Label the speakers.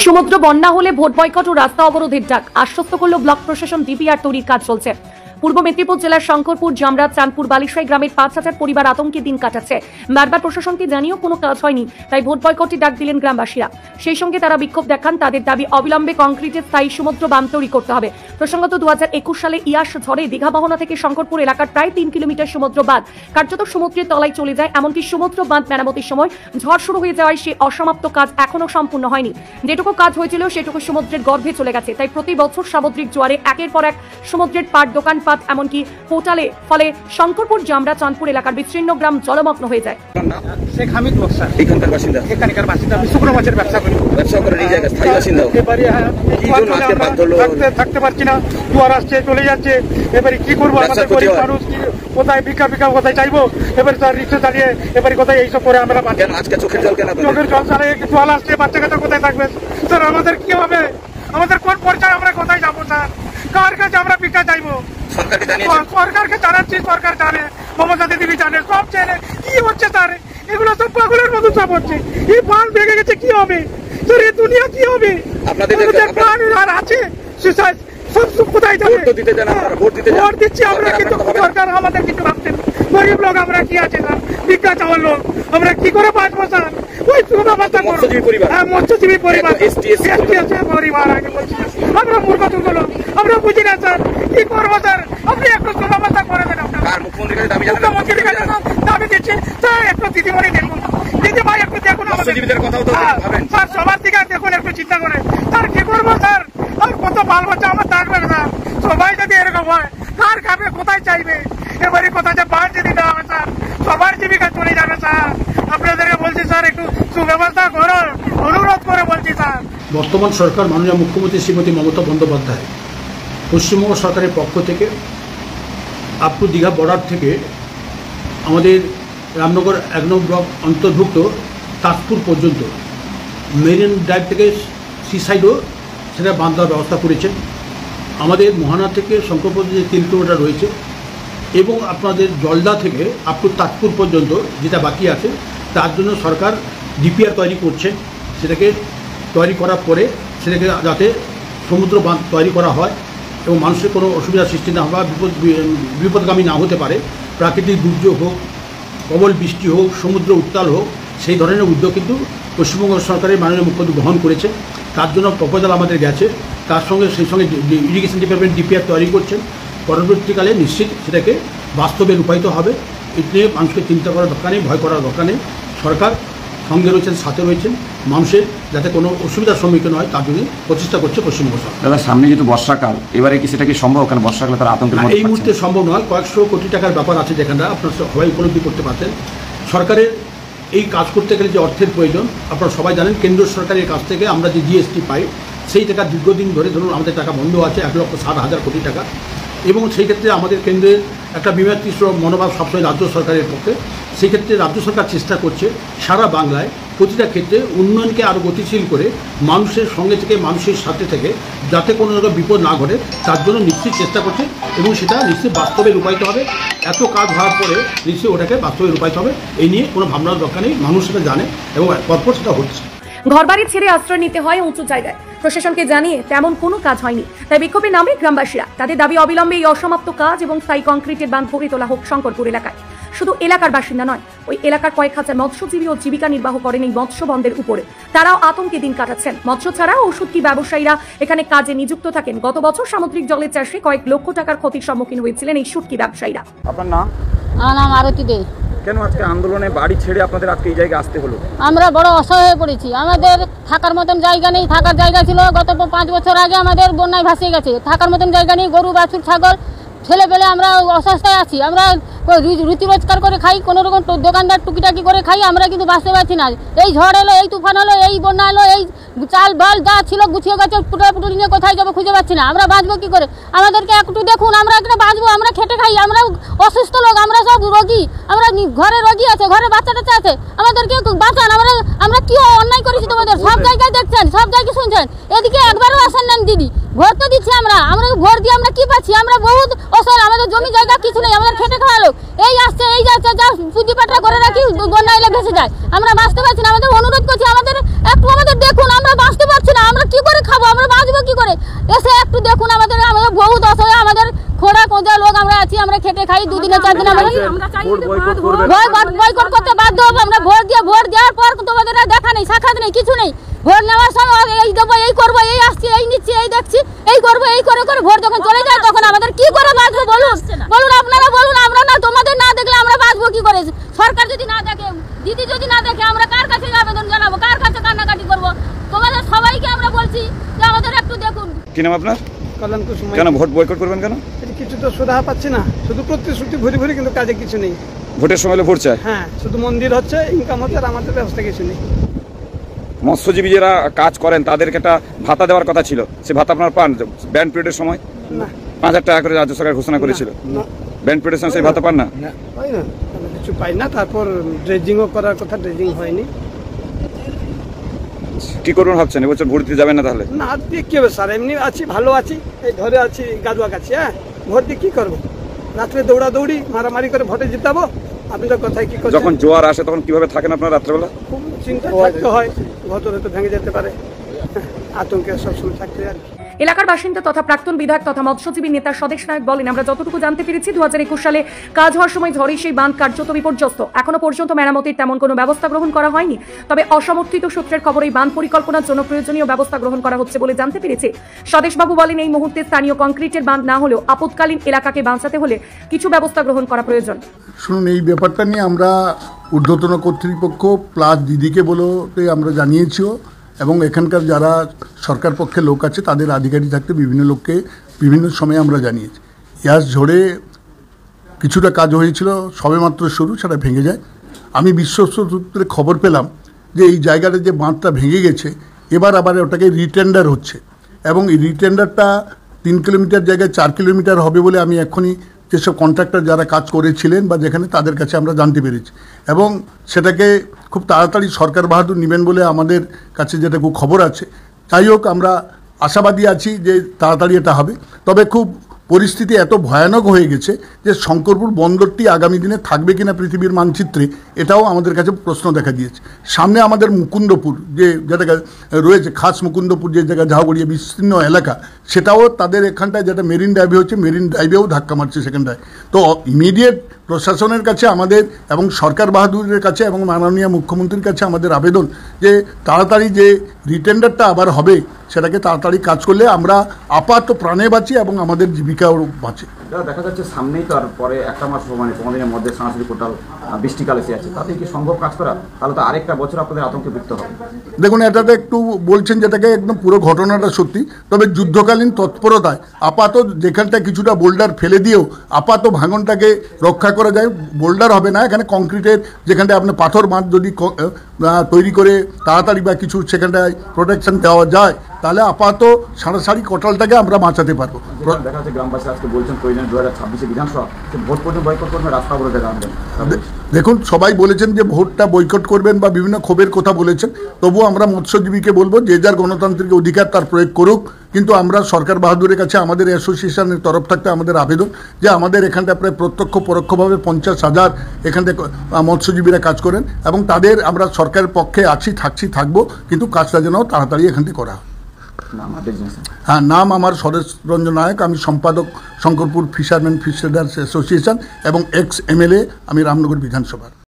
Speaker 1: সমুদ্র বন্যা হলে ভোট বয়কট ও রাস্তা অবরোধের ডাক আশ্বস্ত করল ব্লক প্রশাসন। ডিপিআর তৈরির কাজ চলছে। পূর্ব মেদিনীপুর জেলার শঙ্করপুর, জামরা, চাঁদপুর, বালিশাই গ্রামের ৫,০০০ পরিবার আতঙ্কে দিন কাটাচ্ছে। বারবার প্রশাসনকে জানিয়েও কোনো কাজ হয়নি, তাই ভোট বয়কটের ডাক দিলেন গ্রামবাসীরা। সেই সঙ্গে তারা বিক্ষোভ দেখান। তাদের দাবি অবিলম্বে কংক্রিটের স্থায়ী সমুদ্র বাঁধ তৈরি করতে হবে। প্রসঙ্গত 2021 সালে ইয়াস ঝড়ে দীঘা মোহনা থেকে শঙ্করপুর এলাকার প্রায় 3 কিলোমিটার সমুদ্র বাঁধ কার্যত সমুদ্রের তলায় চলে যায়। এমনকি সমুদ্র বাঁধ মেরামতির সময় ঝড় শুরু হয়ে যাওয়ায় সেই অসমাপ্ত কাজ এখনো সম্পূর্ণ হয়নি। যেটুকু কাজ হয়েছিল সেটুকু সমুদ্রের গর্ভে চলে গেছে। তাই প্রতি বছর সামুদ্রিক জোয়ারে একের পর এক সমুদ্রের পাট, দোকানপাট, এমনকি হোটেলে ফলে শঙ্করপুর, জামরা, চাঁদপুর এলাকার বিস্তীর্ণ গ্রাম জলমগ্ন হয়ে যায়।
Speaker 2: শেখ হামিদ বক্সা
Speaker 3: এখানকার বাসিন্দা।
Speaker 2: এখানকার বাসিন্দা। আমি শুকনো মাছের ব্যবসা করি।
Speaker 3: ব্যবসা করে এই জায়গায় স্থায়ী বাসিন্দা।
Speaker 2: থাকতে পারছি না, জোয়ার আসছে, চলে যাচ্ছে। এবারে কি করবো? আমাদের গরিব মানুষ কোথায় ভিক্ষা কোথায় চাইবো? এবারে তার রিক্সা চালিয়ে এবারে কোথায় এইসব করে আমরা
Speaker 3: আজকে চোখের জল কেন?
Speaker 2: চোখের জল চালিয়ে জল আসছে, বাচ্চা কাচ্চা কোথায় থাকবে স্যার? আমাদের কি হবে? আমাদের কোন পর্যায়ে আমরা কোথায় যাবো স্যার? কার কাছে আমরা ভিক্ষা চাইবো? সরকারকে জানাচ্ছি, সরকার জানে, মমতা দিদি জানে, সব জানে। কি হচ্ছে স্যার? এগুলো সব পাগলের মতো সব হচ্ছে। এই বাঁধ ভেঙে গেছে, কি হবে স্যার? এই দুনিয়া কি হবে? আপনাদের প্রাণ আর আছে সব কোথায় যাবে? ভোট দিচ্ছি আমরা, কিন্তু সরকার আমাদের কিছু ভাবছেন। গরিব লোক আমরা কি আছে স্যার? ভিক্ষা চাওয়ার লোক আমরা কি করে বাঁচবো স্যার? ওই ব্যবস্থা করুন। হ্যাঁ, মৎস্যজীবী পরিবার, পরিবার আগে বলছি। আমরা মূর্খ লোক, আমরা বুঝি না স্যার। কি করবো স্যার? আপনি একটু ব্যবস্থা করে দেন। মুখ্যমন্ত্রীর কাছে দাবি দিচ্ছি স্যার, একটু দিদিমণি দেখুন, দিদিভাই একটু দেখুন স্যার, সবার দিকে দেখুন, একটু চিন্তা করে স্যার। কি করবো স্যার? আর কত বাল বাচ্চা আমার থাকবে না স্যার? সবাই যদি এরকম হয়, কার খাবে, কোথায় চাইবে? এবারে কোথায় বাঁধ যদি দেওয়া হবে স্যার, সবার জীবিকা চলে যাবে স্যার। আপনাদেরকে বলছি স্যার, একটু সুব্যবস্থা করুন, অনুরোধ করে বলছি স্যার।
Speaker 4: বর্তমান সরকার মাননীয় মুখ্যমন্ত্রী শ্রীমতী মমতা বন্দ্যোপাধ্যায় পশ্চিমবঙ্গ সরকারের পক্ষ থেকে আপ টু দীঘা বর্ডার থেকে আমাদের রামনগর 1 নং ব্লক অন্তর্ভুক্ত তাজপুর পর্যন্ত মেরিন ড্রাইভ থেকে সি সাইডও সেটা বাঁধ দেওয়ার ব্যবস্থা করেছেন। আমাদের মোহানা থেকে শঙ্করপুর যে 3 কিলোমিটার রয়েছে এবং আপনাদের জলদা থেকে আপ টু তাজপুর পর্যন্ত যেটা বাকি আছে, তার জন্য সরকার ডিপিআর তৈরি করছেন। সেটাকে তৈরি করার পরে সেটাকে যাতে সমুদ্র বাঁধ তৈরি করা হয় এবং মানুষের কোনো অসুবিধার সৃষ্টি না হয়, বিপদগামী না হতে পারে। প্রাকৃতিক দুর্যোগ হোক, প্রবল বৃষ্টি হোক, সমুদ্র উত্তাল হোক, সেই ধরনের উদ্যোগ কিন্তু পশ্চিমবঙ্গ সরকারের মাননীয় মুখ্যমন্ত্রী গ্রহণ করেছে। তার জন্য প্রপোজাল আমাদের গেছে। তার সঙ্গে সেই সঙ্গে ইরিগেশন ডিপার্টমেন্ট ডিপিআর তৈরি করছেন। পরবর্তীকালে নিশ্চিত সেটাকে বাস্তবে রূপায়িত হবে। এটি নিয়ে মানুষকে চিন্তা করার দরকার নেই, ভয় করার দরকার নেই। সরকার সঙ্গে রয়েছেন, সাথে রয়েছেন, মানুষের যাতে কোনো অসুবিধার সম্মুখীন হয় তার জন্য প্রচেষ্টা করছে পশ্চিমবঙ্গ সরকার।
Speaker 3: দাদা, সামনে যেহেতু বর্ষাকাল, এবারে কি সেটা কি সম্ভব? কারণ বর্ষাকালে তার আতঙ্কের মধ্যে
Speaker 4: এই মুহূর্তে সম্ভব নয়। কয়েকশো কোটি টাকার ব্যাপার আছে, যেখানে আপনারা সবাই উপলব্ধি করতে পারতেন। সরকারের এই কাজ করতে গেলে যে অর্থের প্রয়োজন আপনারা সবাই জানেন। কেন্দ্র সরকারের কাছ থেকে আমরা যে জিএসটি পাই, সেই টাকা দীর্ঘদিন ধরে ধরুন আমাদের টাকা বন্ধ আছে, 1,60,000 কোটি টাকা। এবং সেই ক্ষেত্রে আমাদের কেন্দ্রের একটা বিমাতৃষ্ণ মনোভাব সবসময় রাজ্য সরকারের পক্ষে। সেই ক্ষেত্রে রাজ্য সরকার চেষ্টা করছে সারা বাংলায় প্রতিটা ক্ষেত্রে উন্নয়নকে আরও গতিশীল করে মানুষের সঙ্গে থেকে, মানুষের সাথে থেকে যাতে কোনো রকম বিপদ না ঘটে তার জন্য নিশ্চিত চেষ্টা করছে এবং সেটা নিশ্চিত বাস্তবে রূপায়িত হবে। এত কাজ হওয়ার পরে নিশ্চয়ই ওটাকে বাস্তবে রূপায়িত হবে, এই নিয়ে কোনো ভাবনার দরকার নেই। মানুষ সেটা জানে এবং পরপর সেটা হচ্ছে।
Speaker 1: ঘরবাড়ি ছেড়ে আশ্রয় নিতে হয় উঁচু জায়গায়। প্রশাসনকে জানিয়ে তেমন কোনো কাজ হয়নি, তাই বিক্ষোভে নামে গ্রামবাসীরা। তাদের দাবি অবিলম্বে এই অসমাপ্ত কাজ এবং স্থায়ী কংক্রিটের বাঁধ গড়ে তোলা হোক শঙ্করপুর এলাকায়। শুধু এলাকার বাসিন্দা নয়, ওই এলাকার কয়েক হাজার মৎস্যজীবী ও জীবিকা নির্বাহ করেন এই মৎস্য বন্ধের উপরে। তারাও আতঙ্কে দিন কাটাচ্ছেন। মৎস্য ছাড়া ওষুধকি ব্যবসায়ীরা এখানে কাজে নিযুক্ত থাকেন। গত বছর সামুদ্রিক জলের চাষে কয়েক লক্ষ টাকার ক্ষতির সম্মুখীন হয়েছিলেন এই শুটকি ব্যবসায়ীরা।
Speaker 3: আপনার নাম?
Speaker 5: আমার নাম আরতি দে।
Speaker 3: কেন আজকে আন্দোলনে বাড়ি ছেড়ে আপনাদের আজকে এই জায়গায় আসতে হলো?
Speaker 5: আমরা বড় অসহায় হয়ে পড়েছি। আমাদের থাকার মতন জায়গা নেই। থাকার জায়গা ছিল গত 5 বছর আগে আমাদের বন্যায় ভাসিয়ে গেছে। থাকার মতন জায়গা নেই। গরু, বাছুর, ছাগল ছেলে পেলে আমরা অসহায় আছি। আমরা রুটি রোজগার করে খাই, কোনো রকম দোকানদার টুকিটাকি করে খাই, আমরা কিন্তু বাঁচতে পারছি না। এই ঝড় এলো, এই তুফান হলো, এই বন্যা এলো, এই চাল বাল যা ছিল গুছিয়ে গেছে, পুটুলি নিয়ে কোথায় যাবো খুঁজে পাচ্ছি না। আমরা বাঁচবো কি করে? আমাদেরকে একটু দেখুন, আমরা এখানে বাঁচবো, আমরা খেটে খাই, আমরা অসুস্থ লোক, আমরা সব রোগী, আমরা ঘরে রোগী আছে, ঘরে বাচ্চা টাচ্চা আছে, আমাদেরকে বাঁচান। আমরা কি অন্যায় করেছি তোমাদের? সব জায়গায় দেখছেন, সব জায়গায় শুনছেন, এদিকে একবারও আসেন নেন দিদি। ভোট তো দিচ্ছি আমরা ভোট দিয়ে আমরা কি পাচ্ছি? আমরা বহুত অসহায়, আমাদের জমি জায়গা কিছু নেই, আমাদের খেটে খাওয়া লোক। এই আসছে, এই যাচ্ছে, যা পুঁজি পাটা করে রাখি, বন্যা এলে ভেসে যায়। আমরা বাঁচতে পারছি না। আমাদের অনুরোধ করছি, আমাদের একটু আমাদের দেখুন, আমরা বাঁচতে পারছি না। চাই, দুদিনে 4 দিনে বয়কট করতে বাধ্য হবো আমরা। ভোট দেওয়ার পর তোমাদের দেখা নেই, সাক্ষাৎ নেই, কিছু নেই। ভোট নেওয়ার সময় এই দেবো, এই করবো, এই আসছি, এই নিচ্ছি, এই দেখছি, এই করবো, এই করে ভোট যখন চলে যায় তখন আমাদের কি করে বাঁচবো বলুন? আপনারা বলুন, আমরা না তোমাদের না দেখলে আমরা বাঁচবো কি করে? সরকার যদি না দেখে, দিদি যদি না দেখে, আমরা কার কাছে আবেদন জানাবো, কার কাছে কান্নাকাটি করবো? তোমাদের সবাইকে আমরা বলছি যে আমাদের একটু দেখুন।
Speaker 3: কি নাম আপনার?
Speaker 6: কলঙ্ক সময়
Speaker 3: কেন ভোট বয়কট করবেন কেন?
Speaker 6: কিছু তো সুরাহা পাচ্ছি না, শুধু প্রতিশ্রুতি ভরি ভরি, কিন্তু কাজে কিছু নেই।
Speaker 3: ভোটের সময় ভোট চায়,
Speaker 6: হ্যাঁ, শুধু মন্দির হচ্ছে, ইনকাম হচ্ছে, আর আমাদের ব্যবস্থা কিছু নেই।
Speaker 3: মৎস্যজীবী যারা কাজ করেন তাদেরকে একটা ভাতা দেওয়ার কথা ছিল, সে ভাতা আপনার পান? ব্যান্ড পিরিয়ডের সময়
Speaker 6: না,
Speaker 3: 5000 টাকা করে রাজ্য সরকার ঘোষণা করেছিল,
Speaker 6: না,
Speaker 3: ব্যান্ড পিরিয়ডের সময় সেই ভাতা পান না?
Speaker 6: পাই না, আমি কিছু পাই না। তারপর ড্রেজিংও করার কথা, ড্রেজিং হয়নি।
Speaker 3: কি করবেন ভাবছেন? এবছর ভোট দিতে যাবেন না তাহলে?
Speaker 6: না, আর দিয়ে কি হবে স্যার, এমনি আছি, ভালো আছি, এই ধরে আছি, গাজুয়া কাছি। হ্যাঁ, ভোট দিয়ে কি করবো? রাত্রে দৌড়াদৌড়ি মারামারি করে ভোটে জিতাবো? আপনি তো কোথায় কি করছেন?
Speaker 3: যখন জোয়ার আসে তখন কিভাবে থাকেন আপনার রাত্রেবেলা?
Speaker 6: খুব চিন্তা থাকতে হয়, ঘর হয়তো ভেঙে যেতে পারে, আতঙ্কে সবসময় থাকতে হয়।
Speaker 1: এলাকার বাসিন্দা তথা প্রাক্তন বিধায়ক তথা মৎস্যজীবী নেতা স্বদেশ নায়ক বলেন, আমরা যতটুকু জানতে পেরেছি 2021 সালে কাজ হওয়ার সময় ঝড়ে সেই বাঁধ কার্যত বিপর্যস্ত। এখনো পর্যন্ত মেরামতির তেমন কোনো ব্যবস্থা গ্রহণ করা হয়নি, তবে অসমর্থিত সূত্রের খবর এই বাঁধ পরিকল্পনার জন্য প্রয়োজনীয় ব্যবস্থা গ্রহণ করা হচ্ছে বলে জানতে পেরেছে। স্বদেশবাবু বলেন, এই মুহূর্তে স্থানীয় কংক্রিটের বাঁধ না হলেও আপৎকালীন এলাকাকে বাঁচাতে হলে কিছু ব্যবস্থা গ্রহণ করা প্রয়োজন।
Speaker 7: শুনুন, এই ব্যাপারটা নিয়ে আমরা ঊর্ধ্বতন কর্তৃপক্ষ প্লাস দিদিকে বলতে আমরা জানিয়েছিও, এবং এখানকার যারা সরকার পক্ষে লোক আছে তাদের আধিকারিক থাকতে বিভিন্ন লোককে বিভিন্ন সময়ে আমরা জানিয়েছি। ইয়াস ঝড়ে কিছুটা কাজ হয়েছিল, সবেমাত্র শুরু, সেটা ভেঙে যায়। আমি বিশ্বস্ত সূত্রে খবর পেলাম যে এই জায়গাটা যে বাঁধটা ভেঙে গেছে, এবার আবার ওটাকে রিটেন্ডার হচ্ছে, এবং এই রিটেন্ডারটা 3 কিলোমিটার জায়গায় 4 কিলোমিটার হবে বলে আমি এখনই যেসব কন্ট্রাক্টর যারা কাজ করেছিলেন বা যেখানে, তাদের কাছে আমরা জানতে পেরেছি, এবং সেটাকে খুব তাড়াতাড়ি সরকার বাহাদুর নেবেন বলে আমাদের কাছে যেটুকু খবর আছে। যাই হোক, আমরা আশাবাদী আছি যে তাড়াতাড়ি এটা হবে। তবে খুব পরিস্থিতি এত ভয়ানক হয়ে গেছে যে শঙ্করপুর বন্দরটি আগামী দিনে থাকবে কিনা পৃথিবীর মানচিত্রে, এটাও আমাদের কাছে প্রশ্ন দেখা দিয়েছে। সামনে আমাদের মুকুন্দপুর যে যেটা রয়েছে, খাস মুকুন্দপুর যে জায়গা ঝাউগড়িয়া বিস্তীর্ণ এলাকা, সেটাও তাদের এখানটায় যেটা মেরিন ড্রাইভে হচ্ছে, মেরিন ড্রাইভেও ধাক্কা মারছে সেখানটায়। তো ইমিডিয়েট প্রশাসনের কাছে আমাদের এবং সরকার বাহাদুরের কাছে এবং মাননীয় মুখ্যমন্ত্রীর কাছে আমাদের আবেদন যে তাড়াতাড়ি যে রিটেন্ডারটা আবার হবে সেটাকে তাড়াতাড়ি কাজ করলে আমরা আপাতত প্রাণে বাঁচি এবং আমাদের জীবিকাও বাঁচে।
Speaker 3: দেখা যাচ্ছে সামনেই তো আর পরে একটা মাস মানে 15 দিনের মধ্যে সাংস্কৃতিক কোটাল বৃষ্টিকাল এসে আছে, তাতে কি সম্ভব কাজ করা? তাহলে তো আরেকটা বছর আপনাদের আতঙ্কে ভুগতে হবে।
Speaker 7: দেখুন, এটাতে একটু বলছেন যেটাকে একদম পুরো ঘটনাটা সত্যি, তবে যুদ্ধকালীন তৎপরতায় আপাতত যেখানটা কিছুটা বোল্ডার ফেলে দিয়েও আপাতত ভাঙনটাকে রক্ষা করা যায়। বোল্ডার হবে না, এখানে কংক্রিটের যেখানটা আপনার পাথর বাঁধ যদি তৈরি করে তাড়াতাড়ি বা কিছু সেখানটায় প্রোটেকশন দেওয়া যায়, তাহলে আপাতত সারাসারি কোটালটাকে আমরা বাঁচাতে পারবো।
Speaker 3: দেখা যাচ্ছে গ্রামবাসী আজকে বলছেন প্রয়োজন 2026 বিধানসভা ভোট পর্যন্ত বয়কট করবেন, রাস্তা অবরোধে দাঁড়াবেন।
Speaker 7: দেখুন, সবাই বলেছেন যে ভোটটা বয়কট করবেন বা বিভিন্ন ক্ষোভের কথা বলেছেন, তবুও আমরা মৎস্যজীবীকে বলবো যে যার গণতান্ত্রিক অধিকার তার প্রয়োগ করুক, কিন্তু আমরা সরকার বাহাদুরের কাছে আমাদের অ্যাসোসিয়েশনের তরফ থাকতে আমাদের আবেদন যে আমাদের এখানটা প্রায় প্রত্যক্ষ পরোক্ষভাবে 50,000 এখানটা মৎস্যজীবীরা কাজ করেন, এবং তাদের আমরা সরকারের পক্ষে আছি, থাকবো, কিন্তু কাজটা যেন তাড়াতাড়ি এখানটি করা হয়। হ্যাঁ, নাম আমার স্বদেশ রঞ্জন নায়ক, আমি সম্পাদক Shankarpur fisherman fish traders association এবং এক্স MLA, আমি রামনগর বিধানসভার।